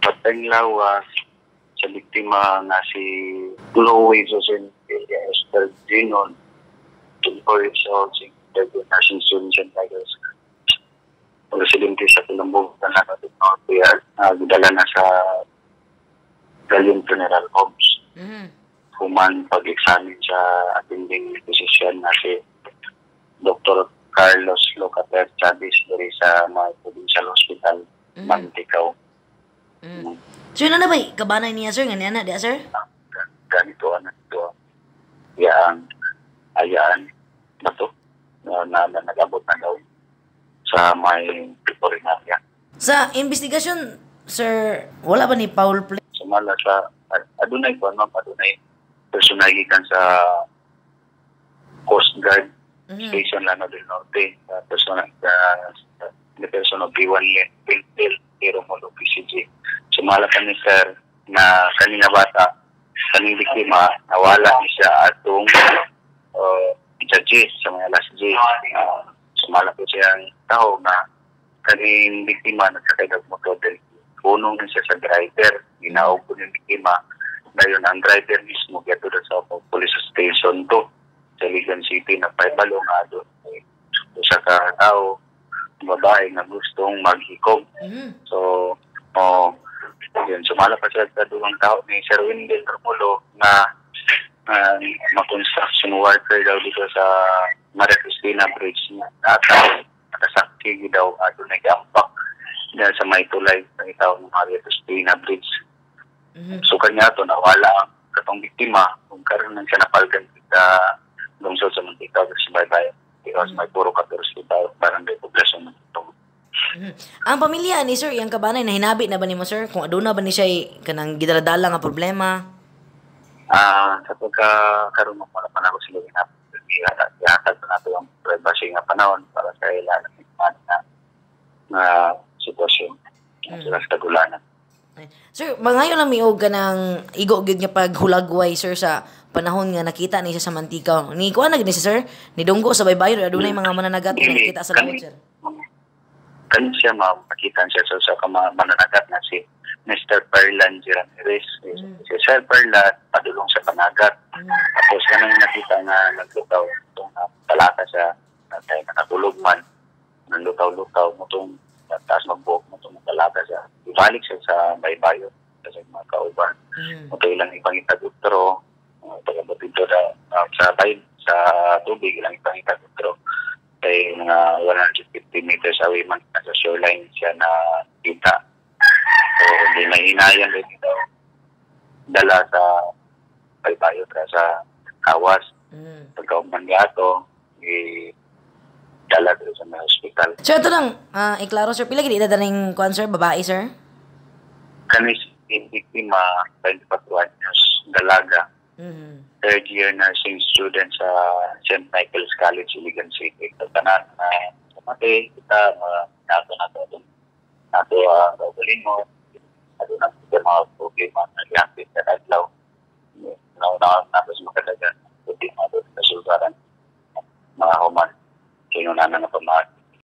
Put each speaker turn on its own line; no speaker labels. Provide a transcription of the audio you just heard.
Patay lawas sa biktima nga si Chloe Jocelyn Esther Ginon, 24 years old, si nursing student St. Michael's. Residente sa Colombo, na gudala na sa Galion Funeral Homes. Human pag-examine sa attending physician na si Dr. Carlos Locater Chavez dari sa mga provincial hospital, Mantikao.
Sir, na ba kabanay niya, sir? Nga na, sir?
Ganito, ayaan na to, na nag-abot na daw sa may veterinarya.
Sa investigasyon, sir, wala ba ni foul play?
Sumala sa, adunay personalikan sa Coast Guard Station Lano del Norte, person of B1 Romolo PCG. Sumala kami, sir, na kanina bata, kaning biktima, nawala siya atong judges sa mga last J. Sumala po siyang tao na kaning biktima nagkakaidag motor dahil punong na siya sa driver. Ginaog po yung biktima. Ngayon, ang driver mismo gato na sa police station to sa Ligan City na paibalo nga doon. Sa tao, babae na gustong maghikog. So, yun, sumala pa siya sa duwang tao ni Sir Wendell Romulo na construction worker daw dito sa Maria Cristina Bridge. At nakasakti daw doon nag-ampak dahil sa may tulay ng itaw ng Maria Cristina Bridge. So kanya ito, nawala ang katong biktima kung karoon ng siya napalgan sa lungsod sa Mantikao sa Baybay. Because may puro 14 barangay poblasyon ng itong.
Ang pamilya ni sir, yung kabanay, nahinabi na ba ni mo, sir? Kung aduna ba ni siya kanang gidaladala nga problema?
Sa pagkakaroon mo para panalo sila ihatag na nato ang privacy nga panahon para sa ilan na sitwasyon sila sa tagulanan.
Sir, mangayon lang miog ka ng igogid nga paghulagway, sir, sa panahon nga nakita ni siya sa Mantikao. Ni kuha na gini siya, sir? Ni Dunggo sa Baybayon, adunay mga mananagat na nakita sa lawod, sir?
Kanya siya makakita siya sa mananagat na si Mr. Perlan Ramirez. Si Sir Perlan, padulong sa panagat. Tapos kanang nakita na naglukaw itong talata sa tayo na natulog man. Naglukaw-lukaw mo itong taas magbuhok mo itong talata siya. Ibalik siya sa Baybayon sa mga kauban. Ito ilang ipangitagutro, pagkabatid sa tubig, ilang ipangitagutro. Kaya mga 150 meters away man sa shoreline siya na kita. So, hindi may hinayan rin ito. Dala sa Baybayon sa Kawas. Pagkauman gato, dala rin sa mga hospital.
Sir, ito lang, iklaro, sir, pila gini idadaling kuan, sir, babae, sir?
Kanis, biktima, 24 years, dalaga. Third year nursing student sa St. Michael's College, Iligan City. Tanan na sa mati, kita nato gawin mo. Ano na mga problema na reactive sa adlaw. Tapos makadagan, problema doon sa sulbaran. Mga human, kinunanan na pamahal.